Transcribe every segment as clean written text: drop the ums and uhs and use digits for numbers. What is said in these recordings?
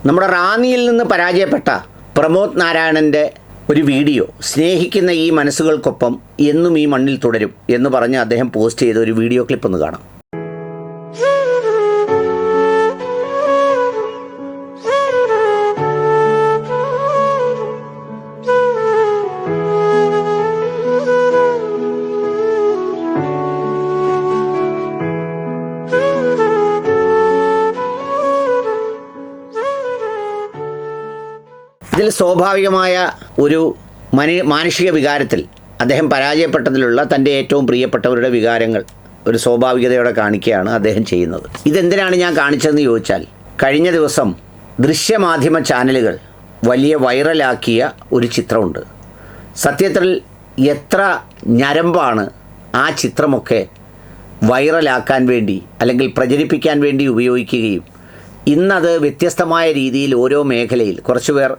നമ്മുടെ റാന്നിയിൽ നിന്ന് പരാജയപ്പെട്ട പ്രമോദ് നാരായണൻ്റെ ഒരു വീഡിയോ, സ്നേഹിക്കുന്ന ഈ മനസ്സുകൾക്കൊപ്പം എന്നും ഈ മണ്ണിൽ തുടരും എന്ന് പറഞ്ഞ് അദ്ദേഹം പോസ്റ്റ് ചെയ്ത ഒരു വീഡിയോ ക്ലിപ്പ് ഒന്ന് കാണാം. ഇതിൽ സ്വാഭാവികമായ ഒരു മാനുഷിക വികാരത്തിൽ അദ്ദേഹം പരാജയപ്പെട്ടതിലുള്ള തൻ്റെ ഏറ്റവും പ്രിയപ്പെട്ടവരുടെ വികാരങ്ങൾ ഒരു സ്വാഭാവികതയോടെ കാണിക്കുകയാണ് അദ്ദേഹം ചെയ്യുന്നത്. ഇതെന്തിനാണ് ഞാൻ കാണിച്ചതെന്ന് ചോദിച്ചാൽ, കഴിഞ്ഞ ദിവസം ദൃശ്യമാധ്യമ ചാനലുകൾ വലിയ വൈറലാക്കിയ ഒരു ചിത്രമുണ്ട്. സത്യത്തിൽ എത്ര ഞരമ്പാണ് ആ ചിത്രമൊക്കെ വൈറലാക്കാൻ വേണ്ടി അല്ലെങ്കിൽ പ്രചരിപ്പിക്കാൻ വേണ്ടി ഉപയോഗിക്കുകയും ഇന്നത് വ്യത്യസ്തമായ രീതിയിൽ ഓരോ മേഖലയിൽ കുറച്ചുപേർ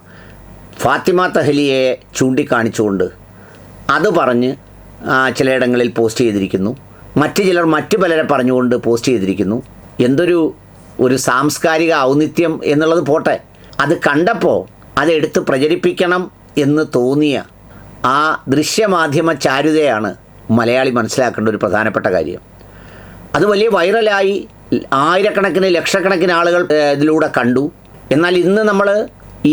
ഫാത്തിമ തഹ്ലിയെ ചൂണ്ടിക്കാണിച്ചുകൊണ്ട് അത് പറഞ്ഞ് ചിലയിടങ്ങളിൽ പോസ്റ്റ് ചെയ്തിരിക്കുന്നു. മറ്റു ചിലർ മറ്റു പലരെ പറഞ്ഞുകൊണ്ട് പോസ്റ്റ് ചെയ്തിരിക്കുന്നു. ഒരു സാംസ്കാരിക ഔന്നിത്യം എന്നുള്ളത് പോട്ടെ, അത് കണ്ടപ്പോൾ അതെടുത്ത് പ്രചരിപ്പിക്കണം എന്ന് തോന്നിയ ആ ദൃശ്യമാധ്യമ ചാരുതയാണ് മലയാളി മനസ്സിലാക്കേണ്ട ഒരു പ്രധാനപ്പെട്ട കാര്യം. അത് വലിയ വൈറലായി, ആയിരക്കണക്കിന് ലക്ഷക്കണക്കിന് ആളുകൾ ഇതിലൂടെ കണ്ടു. എന്നാൽ ഇന്ന് നമ്മൾ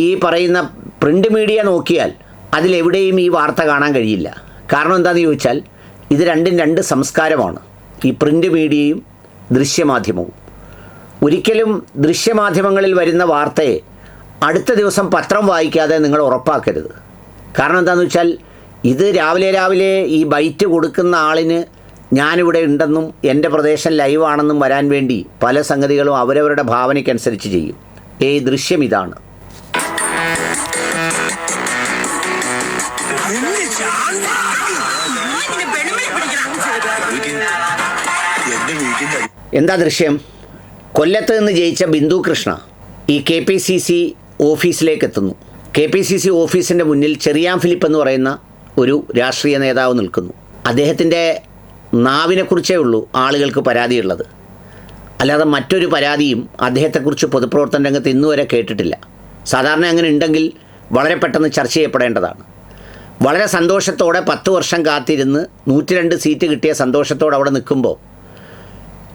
ഈ പറയുന്ന പ്രിൻ്റ് മീഡിയ നോക്കിയാൽ അതിലെവിടെയും ഈ വാർത്ത കാണാൻ കഴിയില്ല. കാരണം എന്താണെന്ന് ചോദിച്ചാൽ, ഇത് രണ്ടും രണ്ട് സംസ്കാരമാണ്, ഈ പ്രിൻ്റ് മീഡിയയും ദൃശ്യമാധ്യമവും. ഒരിക്കലും ദൃശ്യമാധ്യമങ്ങളിൽ വരുന്ന വാർത്തയെ അടുത്ത ദിവസം പത്രം വായിക്കാതെ നിങ്ങൾ ഉറപ്പാക്കരുത്. കാരണം എന്താണെന്ന് വെച്ചാൽ, ഇത് രാവിലെ ഈ ബൈറ്റ് കൊടുക്കുന്ന ആളിന് ഞാനിവിടെ ഉണ്ടെന്നും എൻ്റെ പ്രദേശം ലൈവാണെന്നും വരാൻ വേണ്ടി പല സംഗതികളും അവരവരുടെ ഭാവനയ്ക്കനുസരിച്ച് ചെയ്യും. ദൃശ്യം ഇതാണ്. എന്താ ദൃശ്യം? കൊല്ലത്ത് നിന്ന് ജയിച്ച ബിന്ദു കൃഷ്ണ ഈ KPCC ഓഫീസിലേക്ക് എത്തുന്നു. KPCC ഓഫീസിൻ്റെ മുന്നിൽ ചെറിയാൻ ഫിലിപ്പ് എന്ന് പറയുന്ന ഒരു രാഷ്ട്രീയ നേതാവ് നിൽക്കുന്നു. അദ്ദേഹത്തിൻ്റെ നാവിനെക്കുറിച്ചേ ഉള്ളൂ ആളുകൾക്ക് പരാതിയുള്ളത്. അല്ലാതെ മറ്റൊരു പരാതിയും അദ്ദേഹത്തെക്കുറിച്ച് പൊതുപ്രവർത്തന രംഗത്ത് ഇന്നുവരെ കേട്ടിട്ടില്ല. സാധാരണ അങ്ങനെ ഉണ്ടെങ്കിൽ വളരെ പെട്ടെന്ന് ചർച്ച ചെയ്യപ്പെടേണ്ടതാണ്. വളരെ സന്തോഷത്തോടെ 10 വർഷം കാത്തിരുന്ന് 102 സീറ്റ് കിട്ടിയ സന്തോഷത്തോടെ അവിടെ നിൽക്കുമ്പോൾ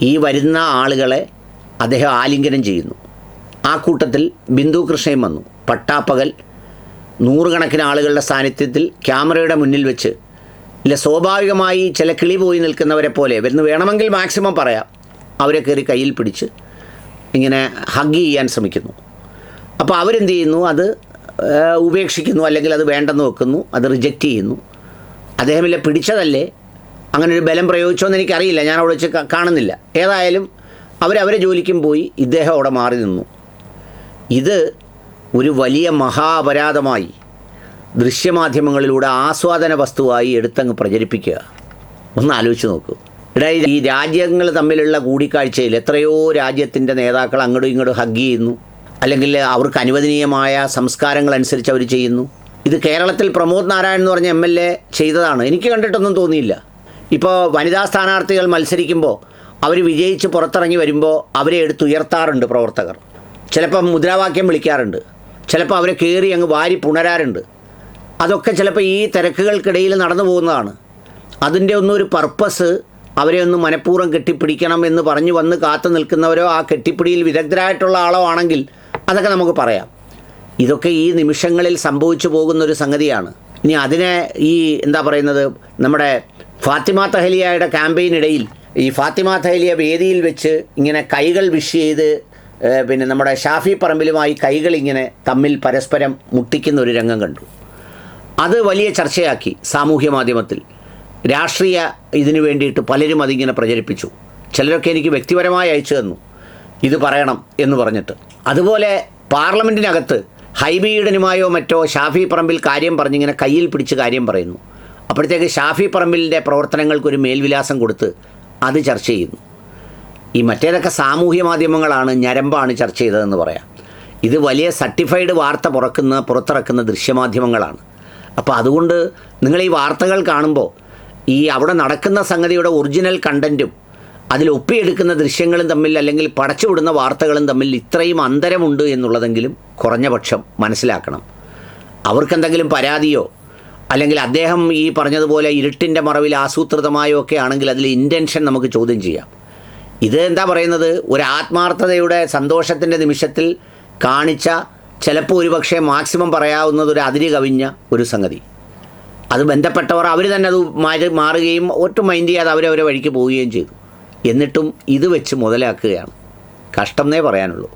ഈ വരുന്ന ആളുകളെ അദ്ദേഹം ആലിംഗനം ചെയ്യുന്നു. ആ കൂട്ടത്തിൽ ബിന്ദു കൃഷ്ണയും വന്നു. പട്ടാപ്പകൽ നൂറുകണക്കിന് ആളുകളുടെ സാന്നിധ്യത്തിൽ ക്യാമറയുടെ മുന്നിൽ വെച്ച് സ്വാഭാവികമായി ചില കിളി പോയി നിൽക്കുന്നവരെ പോലെ വേണമെങ്കിൽ മാക്സിമം പറയാം, അവരെ കയറി കയ്യിൽ പിടിച്ച് ഇങ്ങനെ ഹഗ് ചെയ്യാൻ ശ്രമിക്കുന്നു. അപ്പോൾ അവരെന്ത് ചെയ്യുന്നു? അത് ഉപേക്ഷിക്കുന്നു, അല്ലെങ്കിൽ അത് വേണ്ടെന്ന് വെക്കുന്നു, അത് റിജക്റ്റ് ചെയ്യുന്നു. അദ്ദേഹമില്ല പിടിച്ചതല്ലേ, അങ്ങനെ ഒരു ബലം പ്രയോഗിച്ചോന്ന് എനിക്കറിയില്ല, ഞാൻ അവിടെ വെച്ച് കാണുന്നില്ല. ഏതായാലും അവരെ ജോലിക്കും പോയി, ഇദ്ദേഹം അവിടെ മാറി നിന്നു. ഇത് ഒരു വലിയ മഹാ അപരാധമായി ദൃശ്യമാധ്യമങ്ങളിലൂടെ ആസ്വാദന വസ്തുവായി എടുത്തങ്ങ് പ്രചരിപ്പിക്കുക. ഒന്ന് ആലോചിച്ച് നോക്കൂ. ഈ രാജ്യങ്ങൾ തമ്മിലുള്ള കൂടിക്കാഴ്ചയിൽ എത്രയോ രാജ്യത്തിൻ്റെ നേതാക്കൾ അങ്ങോട്ടും ഇങ്ങോട്ടും ഹഗ് ചെയ്യുന്നു, അല്ലെങ്കിൽ അവർക്ക് അനുവദനീയമായ സംസ്കാരങ്ങൾ അനുസരിച്ച് അവർ ചെയ്യുന്നു. ഇത് കേരളത്തിൽ പ്രമോദ് നാരായണൻ എന്ന് പറഞ്ഞ MLA ചെയ്തതാണ്. എനിക്ക് കണ്ടിട്ടൊന്നും തോന്നിയില്ല. ഇപ്പോൾ വനിതാ സ്ഥാനാർത്ഥികൾ മത്സരിക്കുമ്പോൾ അവർ വിജയിച്ച് പുറത്തിറങ്ങി വരുമ്പോൾ അവരെ എടുത്തുയർത്താറുണ്ട് പ്രവർത്തകർ. ചിലപ്പോൾ മുദ്രാവാക്യം വിളിക്കാറുണ്ട്, ചിലപ്പോൾ അവരെ കയറി അങ്ങ് വാരി പുണരാറുണ്ട്. അതൊക്കെ ചിലപ്പോൾ ഈ തിരക്കുകൾക്കിടയിൽ നടന്നു പോകുന്നതാണ്. അതിൻ്റെ ഒന്നും ഒരു പർപ്പസ് അവരെ ഒന്ന് മനഃപൂർവ്വം കെട്ടിപ്പിടിക്കണം എന്ന് പറഞ്ഞു വന്ന് കാത്തു നിൽക്കുന്നവരോ ആ കെട്ടിപ്പിടിയിൽ വിദഗ്ധരായിട്ടുള്ള ആളോ ആണെങ്കിൽ അതൊക്കെ നമുക്ക് പറയാം. ഇതൊക്കെ ഈ നിമിഷങ്ങളിൽ സംഭവിച്ചു പോകുന്നൊരു സംഗതിയാണ്. ഇനി അതിനെ നമ്മുടെ ഫാത്തിമ തഹ്ലിയയുടെ ക്യാമ്പയിനിടയിൽ ഈ ഫാത്തിമ തഹ്ലിയ വേദിയിൽ വെച്ച് ഇങ്ങനെ കൈകൾ വിഷ് ചെയ്ത് നമ്മുടെ ഷാഫി പറമ്പിലുമായി കൈകൾ ഇങ്ങനെ തമ്മിൽ പരസ്പരം മുട്ടിക്കുന്ന ഒരു രംഗം കണ്ടു. അത് വലിയ ചർച്ചയാക്കി സാമൂഹ്യ മാധ്യമത്തിൽ. രാഷ്ട്രീയ ഇതിനു വേണ്ടിയിട്ട് പലരും അതിങ്ങനെ പ്രചരിപ്പിച്ചു. ചിലരൊക്കെ എനിക്ക് വ്യക്തിപരമായി അയച്ചു തന്നു, ഇത് പറയണം എന്ന് പറഞ്ഞിട്ട്. അതുപോലെ പാർലമെൻറ്റിനകത്ത് ഹൈബിയുടനുമായോ മറ്റോ ഷാഫി പറമ്പിൽ കാര്യം പറഞ്ഞിങ്ങനെ കയ്യിൽ പിടിച്ച് കാര്യം പറയുന്നു. അപ്പോഴത്തേക്ക് ഷാഫി പറമ്പിലിൻ്റെ പ്രവർത്തനങ്ങൾക്കൊരു മേൽവിലാസം കൊടുത്ത് അത് ചർച്ച ചെയ്യുന്നു. ഈ മറ്റേതൊക്കെ സാമൂഹ്യ മാധ്യമങ്ങളാണ്, ഞരമ്പാണ് ചർച്ച ചെയ്തതെന്ന് പറയാം. ഇത് വലിയ സർട്ടിഫൈഡ് വാർത്ത പുറത്തിറക്കുന്ന ദൃശ്യമാധ്യമങ്ങളാണ്. അപ്പോൾ അതുകൊണ്ട് നിങ്ങൾ ഈ വാർത്തകൾ കാണുമ്പോൾ ഈ അവിടെ നടക്കുന്ന സംഗതിയുടെ ഒറിജിനൽ കണ്ടൻറ്റും അതിൽ ഒപ്പിയെടുക്കുന്ന ദൃശ്യങ്ങളും തമ്മിൽ അല്ലെങ്കിൽ പടച്ചുവിടുന്ന വാർത്തകളും തമ്മിൽ ഇത്രയും അന്തരമുണ്ട് എന്നുള്ളതെങ്കിലും കുറഞ്ഞ പക്ഷം മനസ്സിലാക്കണം. അവർക്കെന്തെങ്കിലും പരാതിയോ അല്ലെങ്കിൽ അദ്ദേഹം ഈ പറഞ്ഞതുപോലെ ഇരുട്ടിൻ്റെ മറവിൽ ആസൂത്രിതമായോ ഒക്കെ ആണെങ്കിൽ അതിൽ ഇൻറ്റൻഷൻ നമുക്ക് ചോദ്യം ചെയ്യാം. ഇത് എന്താ പറയുന്നത്, ഒരു ആത്മാർത്ഥതയുടെ സന്തോഷത്തിൻ്റെ നിമിഷത്തിൽ കാണിച്ച ചിലപ്പോൾ ഒരുപക്ഷെ മാക്സിമം പറയാവുന്നത് ഒരു അതിര് കവിഞ്ഞ ഒരു സംഗതി. അത് ബന്ധപ്പെട്ടവർ അവർ തന്നെ അത് മാറുകയും ഒട്ടും മൈൻഡ് ചെയ്യാതെ അവരവരെ വഴിക്ക് പോവുകയും ചെയ്തു. എന്നിട്ടും ഇത് വെച്ച് മുതലാക്കുകയാണ്. കഷ്ടം എന്നേ പറയാനുള്ളൂ.